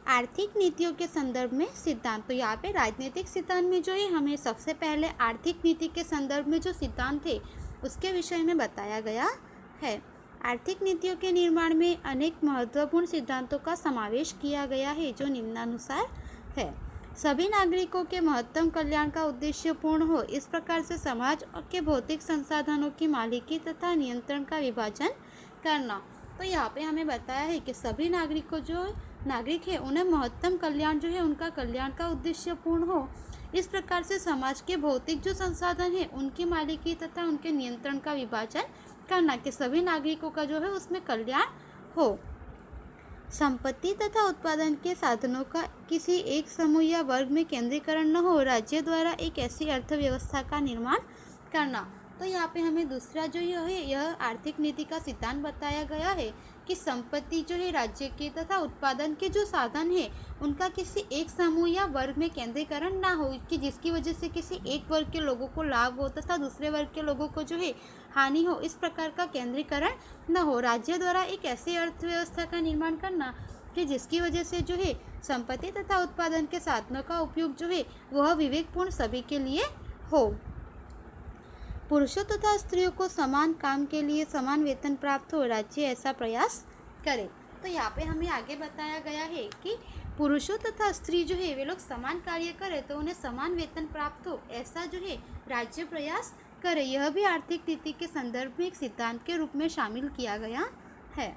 आर्थिक नीतियों के संदर्भ में सिद्धांत। तो यहाँ पे राजनीतिक सिद्धांत में जो है हमें सबसे पहले आर्थिक नीति के संदर्भ में जो सिद्धांत थे उसके विषय में बताया गया है। आर्थिक नीतियों के निर्माण में अनेक महत्वपूर्ण सिद्धांतों का समावेश किया गया है जो निम्नानुसार है। सभी नागरिकों के महत्तम कल्याण का उद्देश्य पूर्ण हो, इस प्रकार से समाज के भौतिक संसाधनों की मालिकी तथा नियंत्रण का विभाजन करना। तो यहाँ पे हमें बताया है कि सभी नागरिकों जो नागरिक है उन्हें महत्तम कल्याण जो है उनका कल्याण का उद्देश्य पूर्ण हो, इस प्रकार से समाज के भौतिक जो संसाधन है उनकी मालिकी तथा उनके नियंत्रण का विभाजन करना कि सभी नागरिकों का जो है उसमें कल्याण हो। संपत्ति तथा उत्पादन के साधनों का किसी एक समूह या वर्ग में केंद्रीकरण न हो, राज्य द्वारा एक ऐसी अर्थव्यवस्था का निर्माण करना। तो यहाँ पे हमें दूसरा जो यह आर्थिक नीति का सिद्धांत बताया गया है कि संपत्ति जो है राज्य के तथा उत्पादन के जो साधन है उनका किसी एक समूह या वर्ग में केंद्रीकरण ना हो कि जिसकी वजह से किसी एक वर्ग के लोगों को लाभ हो तथा दूसरे वर्ग के लोगों को जो है हानि हो, इस प्रकार का केंद्रीकरण न हो। राज्य द्वारा एक ऐसी अर्थव्यवस्था का निर्माण करना कि जिसकी वजह से जो है संपत्ति तथा उत्पादन के साधनों का उपयोग जो है वह विवेकपूर्ण सभी के लिए हो। पुरुषों तथा स्त्रियों को समान काम के लिए समान वेतन प्राप्त हो, राज्य ऐसा प्रयास करे। तो यहाँ पे हमें आगे बताया गया है कि पुरुषों तथा स्त्री जो है वे लोग समान कार्य करें तो उन्हें समान वेतन प्राप्त हो, ऐसा जो है राज्य प्रयास करे। यह भी आर्थिक नीति के संदर्भ में एक सिद्धांत के रूप में शामिल किया गया है।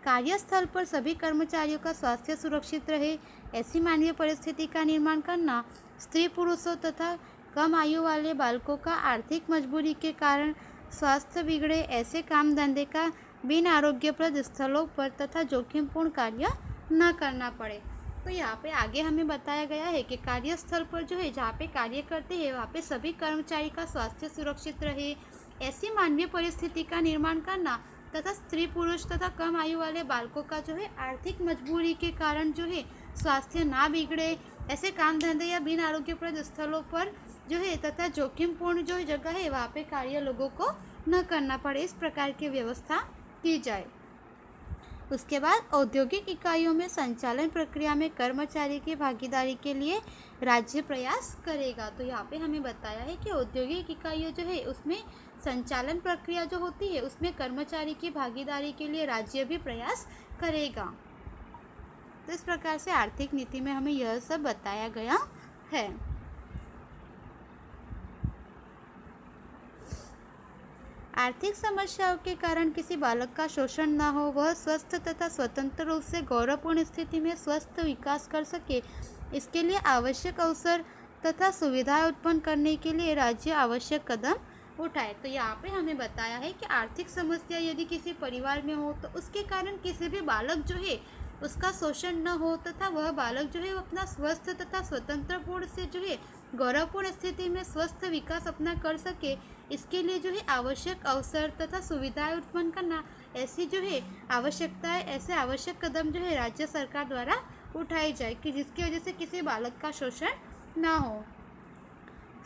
कार्यस्थल पर सभी कर्मचारियों का स्वास्थ्य सुरक्षित रहे, ऐसी मानवीय परिस्थिति का निर्माण करना। स्त्री पुरुषों तथा कम आयु वाले बालकों का आर्थिक मजबूरी के कारण स्वास्थ्य बिगड़े, ऐसे काम धंधे का बिन आरोग्यप्रद स्थलों पर तथा जोखिमपूर्ण कार्य न करना पड़े। तो यहाँ पे आगे हमें बताया गया है कि कार्यस्थल पर जो है जहाँ पे कार्य करते हैं वहाँ पे सभी कर्मचारी का स्वास्थ्य सुरक्षित रहे, ऐसी मानवीय परिस्थिति का निर्माण करना तथा स्त्री पुरुष तथा कम आयु वाले बालकों का जो है आर्थिक मजबूरी के कारण जो है स्वास्थ्य ना बिगड़े, ऐसे काम धंधे या बिन आरोग्यप्रद स्थलों पर जो है तथा जोखिमपूर्ण जो जगह है वहाँ पे कार्य लोगों को न करना पड़े, इस प्रकार की व्यवस्था की जाए। उसके बाद औद्योगिक इकाइयों में संचालन प्रक्रिया में कर्मचारी की भागीदारी के लिए राज्य प्रयास करेगा। तो यहाँ पे हमें बताया है कि औद्योगिक इकाइयों जो है उसमें संचालन प्रक्रिया जो होती है उसमें कर्मचारी की भागीदारी के लिए राज्य भी प्रयास करेगा। तो इस प्रकार से आर्थिक नीति में हमें यह सब बताया गया है। आर्थिक समस्याओं के कारण किसी बालक का शोषण न हो, वह स्वस्थ तथा स्वतंत्र रूप से गौरवपूर्ण स्थिति में स्वस्थ विकास कर सके, इसके लिए आवश्यक अवसर तथा सुविधाएं उत्पन्न करने के लिए राज्य आवश्यक कदम उठाए। तो यहाँ पे हमें बताया है कि आर्थिक समस्या यदि किसी परिवार में हो तो उसके कारण किसी भी बालक जो है उसका शोषण न हो तथा वह बालक जो है वो अपना स्वस्थ तथा स्वतंत्रपूर्ण से जो है गौरवपूर्ण स्थिति में स्वस्थ विकास अपना कर सके, इसके लिए जो है आवश्यक अवसर तथा सुविधाएं उत्पन्न करना, ऐसी जो है आवश्यकताएं, ऐसे आवश्यक कदम जो है राज्य सरकार द्वारा उठाई जाए कि जिसकी वजह से किसी बालक का शोषण ना हो।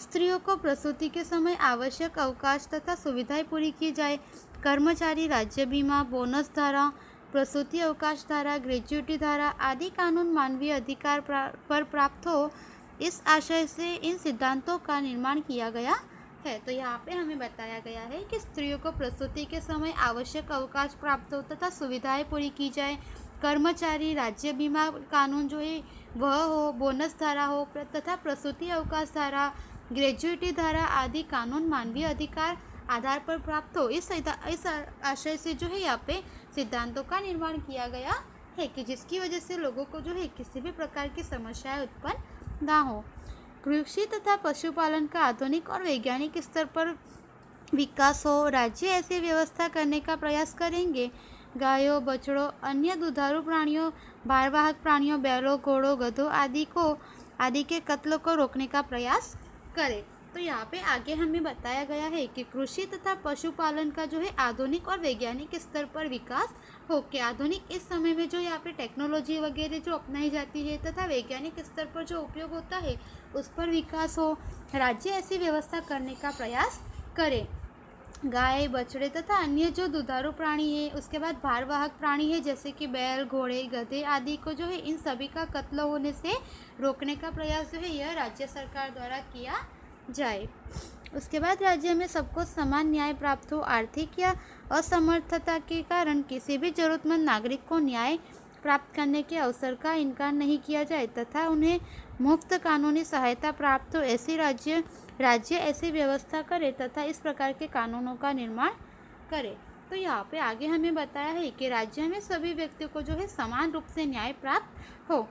स्त्रियों को प्रसूति के समय आवश्यक अवकाश तथा सुविधाएं पूरी की जाए। कर्मचारी राज्य बीमा, बोनस धारा, प्रसूति अवकाश धारा, ग्रेच्युटी धारा आदि कानून मानवीय अधिकार पर प्राप्त हो, इस आशय से इन सिद्धांतों का निर्माण किया गया है। तो यहाँ पे हमें बताया गया है कि स्त्रियों को प्रसूति के समय आवश्यक अवकाश प्राप्त हो तथा सुविधाएं पूरी की जाए। कर्मचारी राज्य बीमा कानून जो है वह हो, बोनस धारा हो तथा प्रसूति अवकाश धारा, ग्रेच्युटी धारा आदि कानून मानवीय अधिकार आधार पर प्राप्त हो, इस आशय से जो है यहाँ पे सिद्धांतों का निर्माण किया गया है कि जिसकी वजह से लोगों को जो है किसी भी प्रकार की समस्याएं उत्पन्न ना हो। कृषि तथा पशुपालन का आधुनिक और वैज्ञानिक स्तर पर विकास हो, राज्य ऐसी व्यवस्था करने का प्रयास करेंगे। गायों, बछड़ों, अन्य दुधारू प्राणियों, भारवाहक प्राणियों, बैलों, घोड़ों, गधों आदि के कत्ल को रोकने का प्रयास करें। तो यहाँ पे आगे हमें बताया गया है कि कृषि तथा पशुपालन का जो है आधुनिक और वैज्ञानिक स्तर पर विकास हो के, आधुनिक इस समय में जो यहाँ पे टेक्नोलॉजी वगैरह जो अपनाई जाती है तथा वैज्ञानिक स्तर पर जो उपयोग होता है उस पर विकास हो, राज्य ऐसी व्यवस्था करने का प्रयास करे। गाय, बछड़े तथा अन्य जो दुधारू प्राणी है, उसके बाद भारवाहक प्राणी है जैसे कि बैल, घोड़े, गधे आदि को जो है इन सभी का कत्ल होने से रोकने का प्रयास जो है यह राज्य सरकार द्वारा किया जाए। उसके बाद राज्य में सबको समान न्याय प्राप्त हो। आर्थिक या असमर्थता के कारण किसी भी जरूरतमंद नागरिक को न्याय प्राप्त करने के अवसर का इनकार नहीं किया जाए तथा उन्हें मुफ्त कानूनी सहायता प्राप्त हो। ऐसी राज्य ऐसी व्यवस्था करे तथा इस प्रकार के कानूनों का निर्माण करे। तो यहाँ पे आगे हमें बताया है कि राज्य में सभी व्यक्तियों को जो है समान रूप से न्याय प्राप्त हो।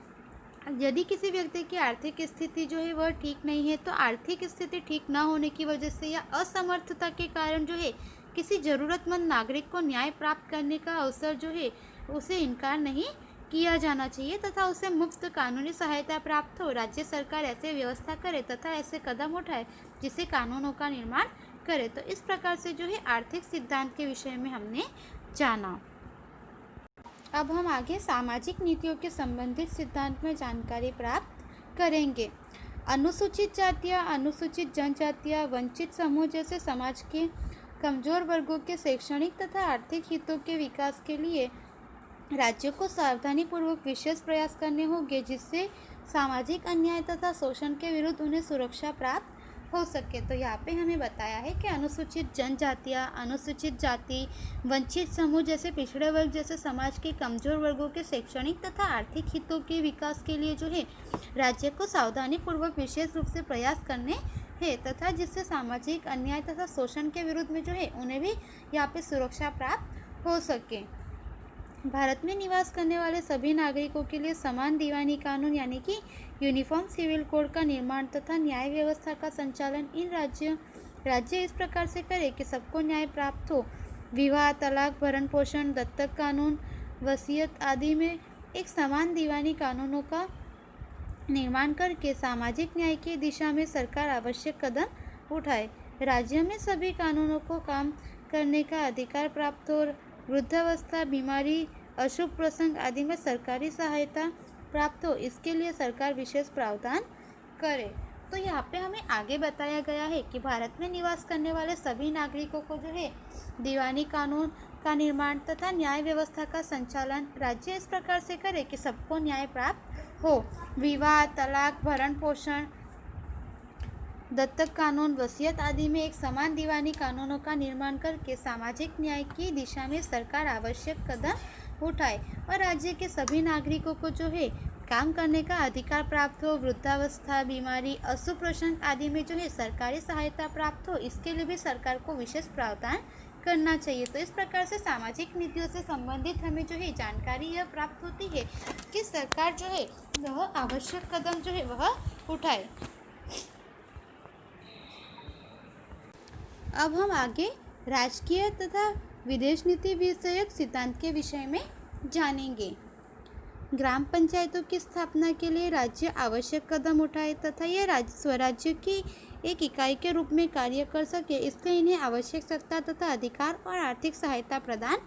यदि किसी व्यक्ति की आर्थिक स्थिति जो है वह ठीक नहीं है, तो आर्थिक स्थिति ठीक न होने की वजह से या असमर्थता के कारण जो है किसी ज़रूरतमंद नागरिक को न्याय प्राप्त करने का अवसर जो है उसे इनकार नहीं किया जाना चाहिए तथा उसे मुफ्त कानूनी सहायता प्राप्त हो। राज्य सरकार ऐसे व्यवस्था करे तथा ऐसे कदम उठाए जिससे कानूनों का निर्माण करे। तो इस प्रकार से जो है आर्थिक सिद्धांत के विषय में हमने जाना। अब हम आगे सामाजिक नीतियों के संबंधित सिद्धांत में जानकारी प्राप्त करेंगे। अनुसूचित जातियाँ, अनुसूचित जनजातियाँ, वंचित समूह जैसे समाज के कमजोर वर्गों के शैक्षणिक तथा आर्थिक हितों के विकास के लिए राज्यों को सावधानीपूर्वक विशेष प्रयास करने होंगे जिससे सामाजिक अन्याय तथा शोषण के विरुद्ध उन्हें सुरक्षा प्राप्त हो सके। तो यहाँ पे हमें बताया है कि अनुसूचित जनजातियाँ, अनुसूचित जाति, वंचित समूह जैसे पिछड़े वर्ग जैसे समाज के कमजोर वर्गों के शैक्षणिक तथा आर्थिक हितों के विकास के लिए जो है राज्य को सावधानीपूर्वक विशेष रूप से प्रयास करने हैं तथा जिससे सामाजिक अन्याय तथा शोषण के विरुद्ध में जो है उन्हें भी यहाँ पे सुरक्षा प्राप्त हो सके। भारत में निवास करने वाले सभी नागरिकों के लिए समान दीवानी कानून यानी कि यूनिफॉर्म सिविल कोड का निर्माण तथा न्याय व्यवस्था का संचालन इन राज्य इस प्रकार से करे कि सबको न्याय प्राप्त हो। विवाह, तलाक, भरण पोषण, दत्तक कानून, वसीयत आदि में एक समान दीवानी कानूनों का निर्माण करके सामाजिक न्याय की दिशा में सरकार आवश्यक कदम उठाए। राज्य में सभी कानूनों को काम करने का अधिकार प्राप्त हो। वृद्धावस्था, बीमारी, अशुभ प्रसंग आदि में सरकारी सहायता प्राप्त हो, इसके लिए सरकार विशेष प्रावधान करे। तो यहाँ पे हमें आगे बताया गया है कि भारत में निवास करने वाले सभी नागरिकों को जो है दीवानी कानून का निर्माण तथा न्याय व्यवस्था का संचालन राज्य इस प्रकार से करे कि सबको न्याय प्राप्त हो। विवाह, तलाक, भरण पोषण, दत्तक कानून, वसीयत आदि में एक समान दीवानी कानूनों का निर्माण करके सामाजिक न्याय की दिशा में सरकार आवश्यक कदम उठाए और राज्य के सभी नागरिकों को जो है काम करने का अधिकार प्राप्त हो। वृद्धावस्था, बीमारी, अशुभ प्रसंग आदि में जो है सरकारी सहायता प्राप्त हो, इसके लिए भी सरकार को विशेष प्रावधान करना चाहिए। तो इस प्रकार से सामाजिक नीतियों से संबंधित हमें जो है जानकारी यह प्राप्त होती है कि सरकार जो है वह आवश्यक कदम जो है वह उठाए। अब हम आगे राजकीय तथा विदेश नीति विषयक सिद्धांत के विषय में जानेंगे। ग्राम पंचायतों की स्थापना के लिए राज्य आवश्यक कदम उठाए तथा यह राज्य स्वराज्य की एक इकाई के रूप में कार्य कर सके, इसलिए इन्हें आवश्यक सत्ता तथा अधिकार और आर्थिक सहायता प्रदान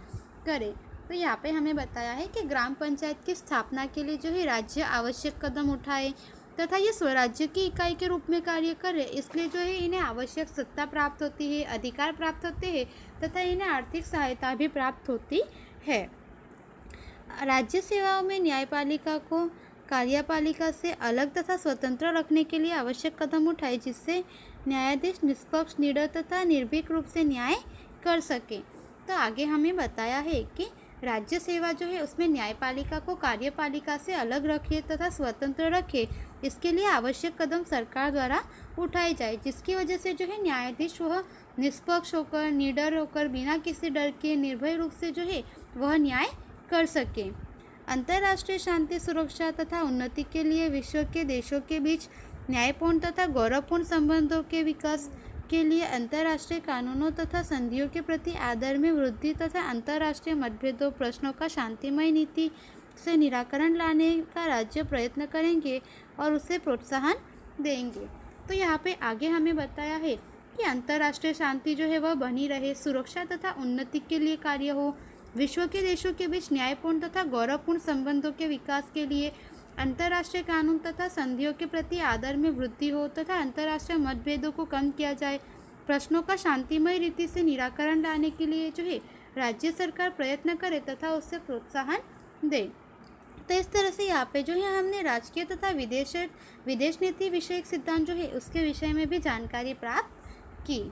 करे। तो यहाँ पे हमें बताया है कि ग्राम पंचायत की स्थापना के लिए जो है राज्य आवश्यक कदम उठाए तथा ये स्वराज्य की इकाई के रूप में कार्य करे, इसलिए जो है इन्हें आवश्यक सत्ता प्राप्त होती है, अधिकार प्राप्त होते हैं तथा इन्हें आर्थिक सहायता भी प्राप्त होती है। राज्य सेवाओं में न्यायपालिका को कार्यपालिका से अलग तथा स्वतंत्र रखने के लिए आवश्यक कदम उठाए जिससे न्यायाधीश निष्पक्ष, निडर तथा निर्भीक रूप से न्याय कर सके। तो आगे हमें बताया है कि राज्य सेवा जो है उसमें न्यायपालिका को कार्यपालिका से अलग रखे तथा स्वतंत्र रखे, इसके लिए आवश्यक कदम सरकार द्वारा उठाए जाए जिसकी वजह से जो है न्यायाधीश वह निष्पक्ष होकर, निडर होकर, बिना किसी डर के निर्भय रूप से जो है वह न्याय कर सके। अंतर्राष्ट्रीय शांति, सुरक्षा तथा उन्नति के लिए विश्व के देशों के बीच न्यायपूर्ण तथा गौरवपूर्ण संबंधों के विकास के लिए अंतर्राष्ट्रीय कानूनों तथा संधियों के प्रति आदर में वृद्धि तथा अंतर्राष्ट्रीय मतभेदों, प्रश्नों का शांतिमय नीति से निराकरण लाने का राज्य प्रयत्न करेंगे और उसे प्रोत्साहन देंगे। तो यहाँ पे आगे हमें बताया है कि अंतर्राष्ट्रीय शांति जो है वह बनी रहे, सुरक्षा तथा उन्नति के लिए कार्य हो, विश्व के देशों के बीच न्यायपूर्ण तथा गौरवपूर्ण संबंधों के विकास के लिए अंतर्राष्ट्रीय कानून तथा संधियों के प्रति आदर में वृद्धि हो तथा अंतर्राष्ट्रीय मतभेदों को कम किया जाए, प्रश्नों का शांतिमय रीति से निराकरण लाने के लिए जो है राज्य सरकार प्रयत्न करे तथा उससे प्रोत्साहन दे। तो इस तरह से यहाँ पे जो है हमने राजकीय तथा विदेश नीति विषयक सिद्धांत जो है उसके विषय में भी जानकारी प्राप्त की।